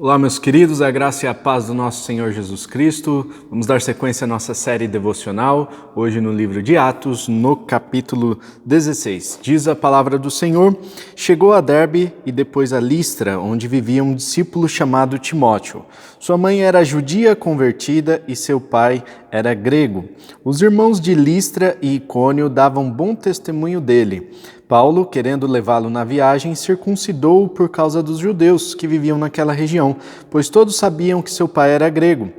Olá, meus queridos, a graça e a paz do nosso Senhor Jesus Cristo. Vamos dar sequência à nossa série devocional, hoje no livro de Atos, no capítulo 16. Diz a palavra do Senhor: chegou a Derbe e depois a Listra, onde vivia um discípulo chamado Timóteo. Sua mãe era judia convertida e seu pai era grego. Os irmãos de Listra e Icônio davam bom testemunho dele. Paulo, querendo levá-lo na viagem, circuncidou-o por causa dos judeus que viviam naquela região, pois todos sabiam que seu pai era grego.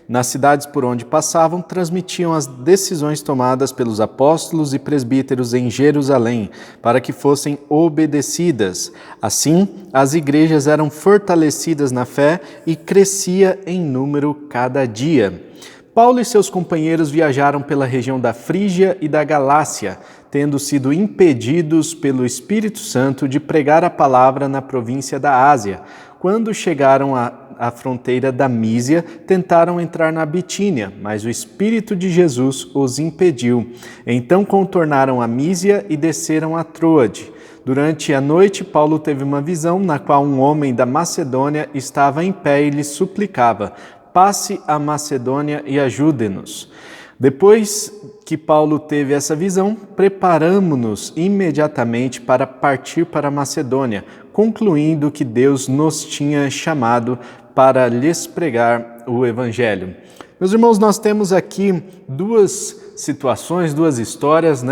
Nas cidades por onde passavam, transmitiam as decisões tomadas pelos apóstolos e presbíteros em Jerusalém, para que fossem obedecidas. Assim, as igrejas eram fortalecidas na fé e crescia em número cada dia. Paulo e seus companheiros viajaram pela região da Frígia e da Galácia, tendo sido impedidos pelo Espírito Santo de pregar a palavra na província da Ásia. Quando chegaram à fronteira da Mísia, tentaram entrar na Bitínia, mas o Espírito de Jesus os impediu. Então contornaram a Mísia e desceram a Troade. Durante a noite, Paulo teve uma visão na qual um homem da Macedônia estava em pé e lhe suplicava: passe a Macedônia e ajude-nos. Depois que Paulo teve essa visão, preparamo-nos imediatamente para partir para a Macedônia, concluindo que Deus nos tinha chamado para lhes pregar o Evangelho. Meus irmãos, nós temos aqui duas situações, duas histórias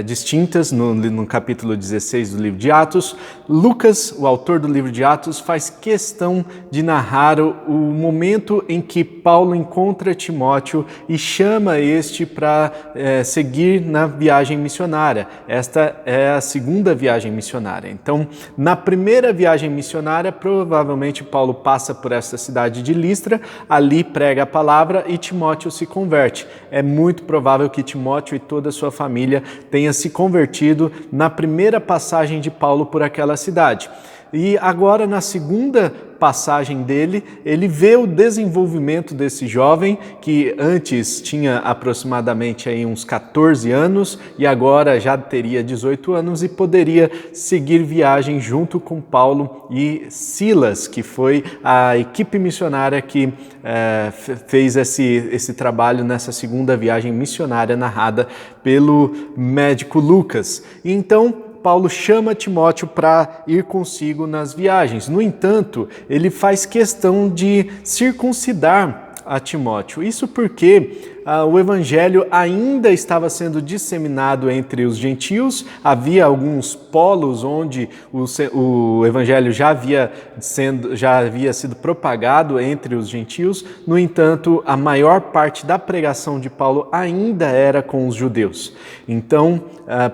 distintas no capítulo 16 do livro de Atos. Lucas, o autor do livro de Atos, faz questão de narrar o momento em que Paulo encontra Timóteo e chama este para seguir na viagem missionária. Esta é a segunda viagem missionária. Então, na primeira viagem missionária, provavelmente Paulo passa por essa cidade de Listra, ali prega a palavra e Timóteo se converte. É muito provável que Timóteo e toda a sua família tenha se convertido na primeira passagem de Paulo por aquela cidade. E agora, na segunda passagem dele, ele vê o desenvolvimento desse jovem que antes tinha aproximadamente aí uns 14 anos e agora já teria 18 anos e poderia seguir viagem junto com Paulo e Silas, que foi a equipe missionária que fez esse trabalho nessa segunda viagem missionária narrada pelo médico Lucas. Então, Paulo chama Timóteo para ir consigo nas viagens. No entanto, ele faz questão de circuncidar a Timóteo. Isso porque o evangelho ainda estava sendo disseminado entre os gentios, havia alguns polos onde o evangelho já havia sido propagado entre os gentios. No entanto, a maior parte da pregação de Paulo ainda era com os judeus. Então,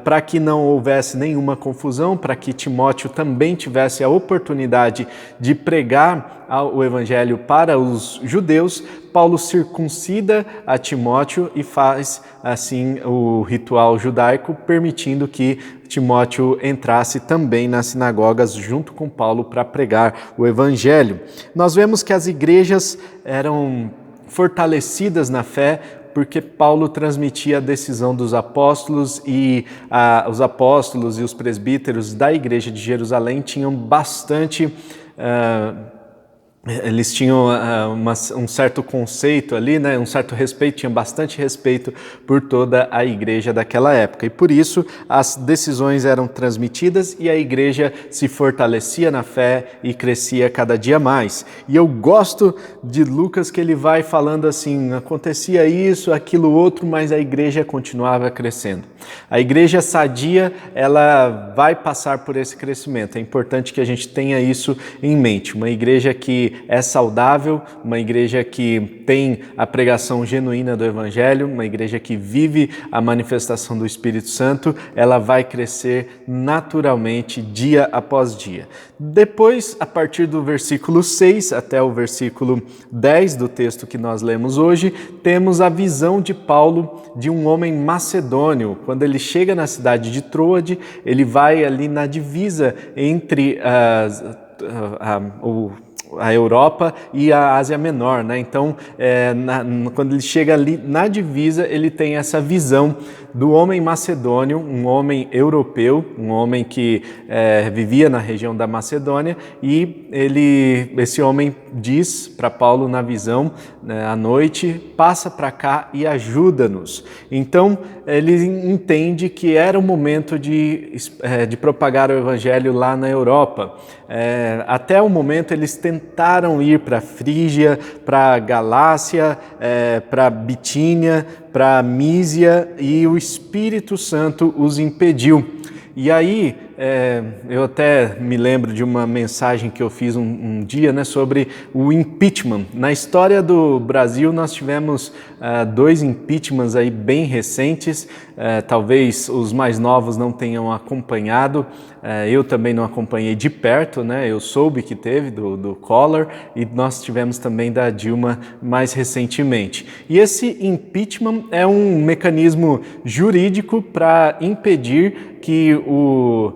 para que não houvesse nenhuma confusão, para que Timóteo também tivesse a oportunidade de pregar o evangelho para os judeus, Paulo circuncida a Timóteo e faz assim o ritual judaico, permitindo que Timóteo entrasse também nas sinagogas junto com Paulo para pregar o evangelho. Nós vemos que as igrejas eram fortalecidas na fé porque Paulo transmitia a decisão dos apóstolos e os apóstolos e os presbíteros da igreja de Jerusalém tinham bastante... Eles tinham um certo conceito ali, um certo respeito, tinham bastante respeito por toda a igreja daquela época. E por isso as decisões eram transmitidas e a igreja se fortalecia na fé e crescia cada dia mais. E eu gosto de Lucas que ele vai falando assim, acontecia isso, aquilo outro, mas a igreja continuava crescendo. A igreja sadia, ela vai passar por esse crescimento. É importante que a gente tenha isso em mente. Uma igreja que é saudável, uma igreja que tem a pregação genuína do Evangelho, uma igreja que vive a manifestação do Espírito Santo, ela vai crescer naturalmente dia após dia. Depois, a partir do versículo 6 até o versículo 10 do texto que nós lemos hoje, temos a visão de Paulo de um homem macedônio. Quando ele chega na cidade de Troade, ele vai ali na divisa entre a Europa e a Ásia Menor, né? Então, quando ele chega ali na divisa, ele tem essa visão do homem macedônio, um homem europeu, um homem que vivia na região da Macedônia, e esse homem diz para Paulo na visão, né, à noite: passa para cá e ajuda-nos. Então ele entende que era o momento de propagar o evangelho lá na Europa. Até o momento eles tentaram ir para a Frígia, para a Galácia, para a Bitínia, para a Mísia, e o Espírito Santo os impediu. E aí, eu até me lembro de uma mensagem que eu fiz um dia, né, sobre o impeachment. Na história do Brasil, nós tivemos 2 impeachments aí bem recentes, talvez os mais novos não tenham acompanhado, eu também não acompanhei de perto, né, eu soube que teve do Collor, e nós tivemos também da Dilma mais recentemente. E esse impeachment é um mecanismo jurídico para impedir que o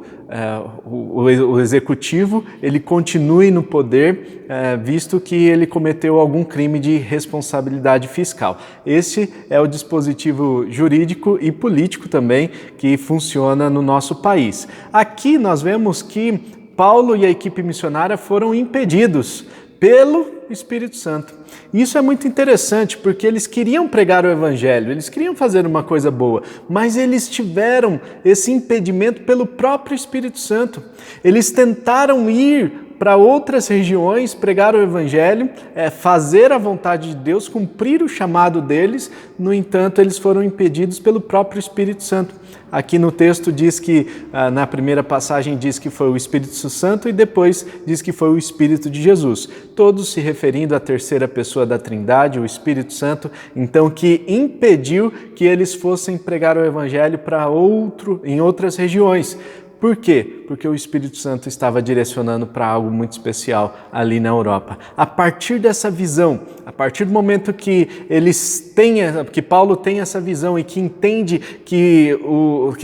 executivo ele continue no poder, visto que ele cometeu algum crime de responsabilidade fiscal. Esse é o dispositivo jurídico e político também que funciona no nosso país. Aqui nós vemos que Paulo e a equipe missionária foram impedidos pelo Espírito Santo. Isso é muito interessante, porque eles queriam pregar o evangelho, eles queriam fazer uma coisa boa, mas eles tiveram esse impedimento pelo próprio Espírito Santo. Eles tentaram ir para outras regiões, pregar o evangelho, fazer a vontade de Deus, cumprir o chamado deles, no entanto, eles foram impedidos pelo próprio Espírito Santo. Aqui no texto diz que, na primeira passagem diz que foi o Espírito Santo e depois diz que foi o Espírito de Jesus. Todos se referindo à terceira pessoa da Trindade, o Espírito Santo, então que impediu que eles fossem pregar o evangelho em outras regiões. Por quê? Porque o Espírito Santo estava direcionando para algo muito especial ali na Europa. A partir dessa visão, a partir do momento que que Paulo tem essa visão e que entende que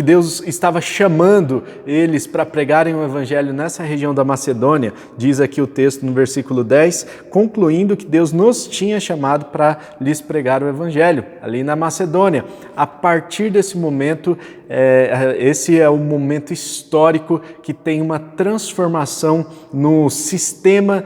Deus estava chamando eles para pregarem o evangelho nessa região da Macedônia, diz aqui o texto no versículo 10, concluindo que Deus nos tinha chamado para lhes pregar o evangelho ali na Macedônia. A partir desse momento, esse é o momento histórico que tem uma transformação no sistema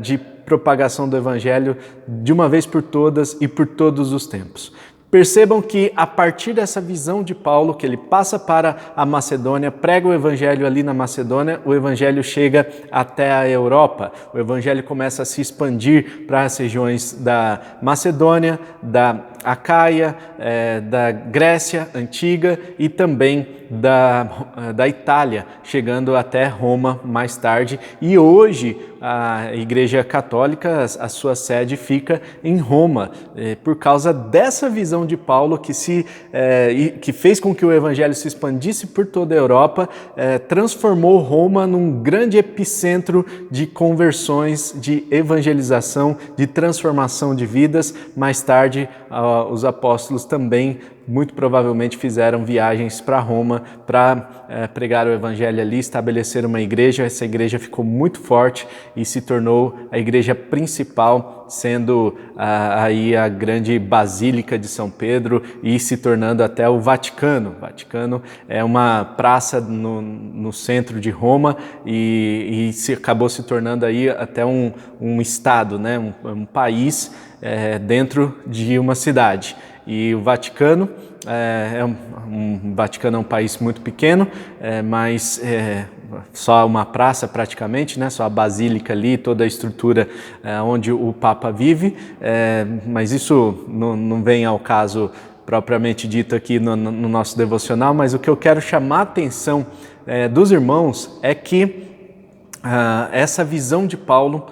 de propagação do evangelho de uma vez por todas e por todos os tempos. Percebam que a partir dessa visão de Paulo, que ele passa para a Macedônia, prega o evangelho ali na Macedônia, o evangelho chega até a Europa. O evangelho começa a se expandir para as regiões da Macedônia, da Acaia, da Grécia Antiga e também da Itália, chegando até Roma mais tarde. E hoje a Igreja Católica, a sua sede fica em Roma, por causa dessa visão de Paulo que fez com que o evangelho se expandisse por toda a Europa, transformou Roma num grande epicentro de conversões, de evangelização, de transformação de vidas. Mais tarde, os apóstolos também muito provavelmente fizeram viagens para Roma para pregar o evangelho ali, estabelecer uma igreja. Essa igreja ficou muito forte e se tornou a igreja principal, sendo aí a grande Basílica de São Pedro e se tornando até o Vaticano. O Vaticano é uma praça no centro de Roma e acabou se tornando aí até um estado, né? um país dentro de uma cidade. E o Vaticano Vaticano é um país muito pequeno, mas só uma praça praticamente, né? Só a basílica ali, toda a estrutura onde o Papa vive, mas isso não vem ao caso propriamente dito aqui no nosso devocional. Mas o que eu quero chamar a atenção dos irmãos é que essa visão de Paulo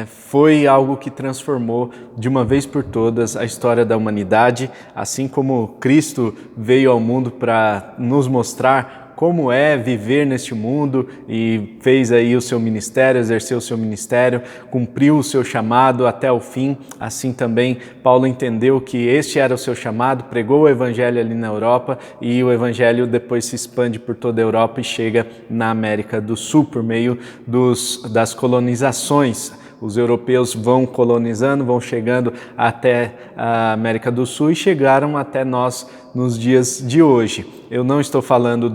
foi algo que transformou de uma vez por todas a história da humanidade, assim como Cristo veio ao mundo para nos mostrar como é viver neste mundo e fez aí o seu ministério, exerceu o seu ministério, cumpriu o seu chamado até o fim. Assim também Paulo entendeu que este era o seu chamado, pregou o evangelho ali na Europa e o evangelho depois se expande por toda a Europa e chega na América do Sul por meio das colonizações. Os europeus vão colonizando, vão chegando até a América do Sul e chegaram até nós nos dias de hoje. Eu não estou falando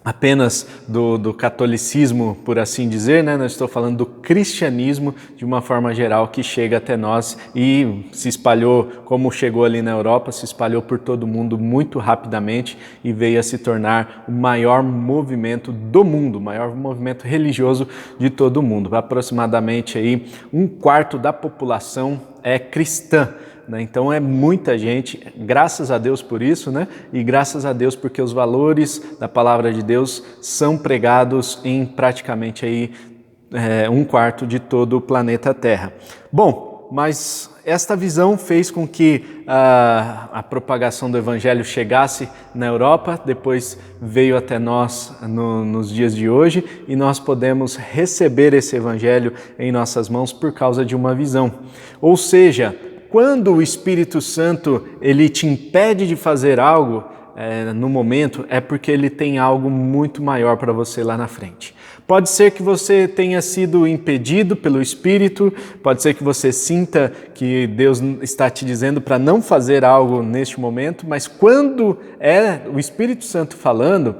apenas do catolicismo, por assim dizer, né? Não estou falando do cristianismo de uma forma geral que chega até nós e se espalhou, como chegou ali na Europa, se espalhou por todo o mundo muito rapidamente e veio a se tornar o maior movimento do mundo, o maior movimento religioso de todo o mundo. Aproximadamente aí 1/4 da população é cristã. Então é muita gente, graças a Deus por isso, né? E graças a Deus porque os valores da palavra de Deus são pregados em praticamente aí 1/4 de todo o planeta Terra. Bom, mas esta visão fez com que a propagação do Evangelho chegasse na Europa, depois veio até nós nos dias de hoje e nós podemos receber esse Evangelho em nossas mãos por causa de uma visão. Ou seja, quando o Espírito Santo ele te impede de fazer algo no momento, é porque ele tem algo muito maior para você lá na frente. Pode ser que você tenha sido impedido pelo Espírito, pode ser que você sinta que Deus está te dizendo para não fazer algo neste momento, mas quando é o Espírito Santo falando,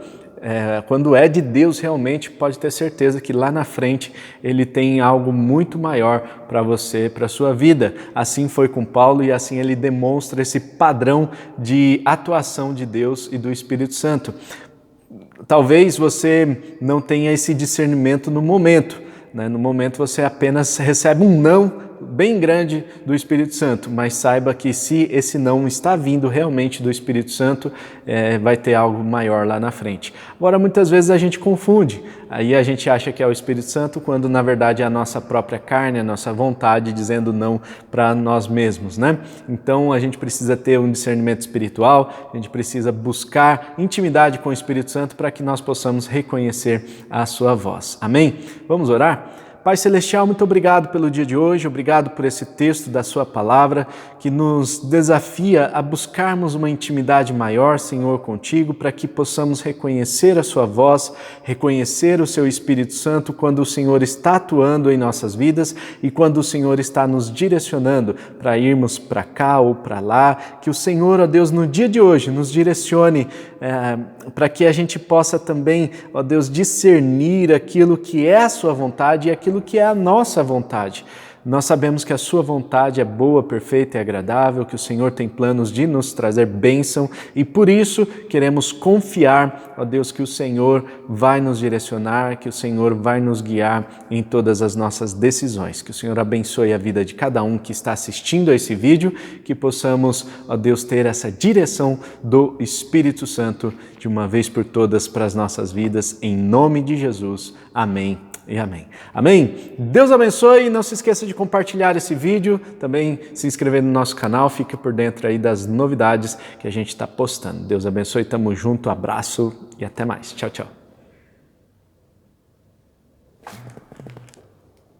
quando é de Deus realmente, pode ter certeza que lá na frente ele tem algo muito maior para você, para a sua vida. Assim foi com Paulo e assim ele demonstra esse padrão de atuação de Deus e do Espírito Santo. Talvez você não tenha esse discernimento no momento, né? No momento você apenas recebe um não bem grande do Espírito Santo, mas saiba que se esse não está vindo realmente do Espírito Santo, vai ter algo maior lá na frente. Agora, muitas vezes a gente confunde, aí a gente acha que é o Espírito Santo, quando na verdade é a nossa própria carne, a nossa vontade dizendo não para nós mesmos, né? Então a gente precisa ter um discernimento espiritual, a gente precisa buscar intimidade com o Espírito Santo para que nós possamos reconhecer a sua voz. Amém? Vamos orar? Pai Celestial, muito obrigado pelo dia de hoje, obrigado por esse texto da sua palavra que nos desafia a buscarmos uma intimidade maior, Senhor, contigo, para que possamos reconhecer a sua voz, reconhecer o seu Espírito Santo quando o Senhor está atuando em nossas vidas e quando o Senhor está nos direcionando para irmos para cá ou para lá. Que o Senhor, ó Deus, no dia de hoje nos direcione para que a gente possa também, ó Deus, discernir aquilo que é a sua vontade e aquilo que é a nossa vontade. Nós sabemos que a sua vontade é boa, perfeita e agradável, que o Senhor tem planos de nos trazer bênção e por isso queremos confiar, ó Deus, que o Senhor vai nos direcionar, que o Senhor vai nos guiar em todas as nossas decisões. Que o Senhor abençoe a vida de cada um que está assistindo a esse vídeo, que possamos, ó Deus, ter essa direção do Espírito Santo de uma vez por todas para as nossas vidas, em nome de Jesus. Amém. E amém. Amém? Deus abençoe e não se esqueça de compartilhar esse vídeo, também se inscrever no nosso canal, fique por dentro aí das novidades que a gente está postando. Deus abençoe, tamo junto, abraço e até mais. Tchau, tchau.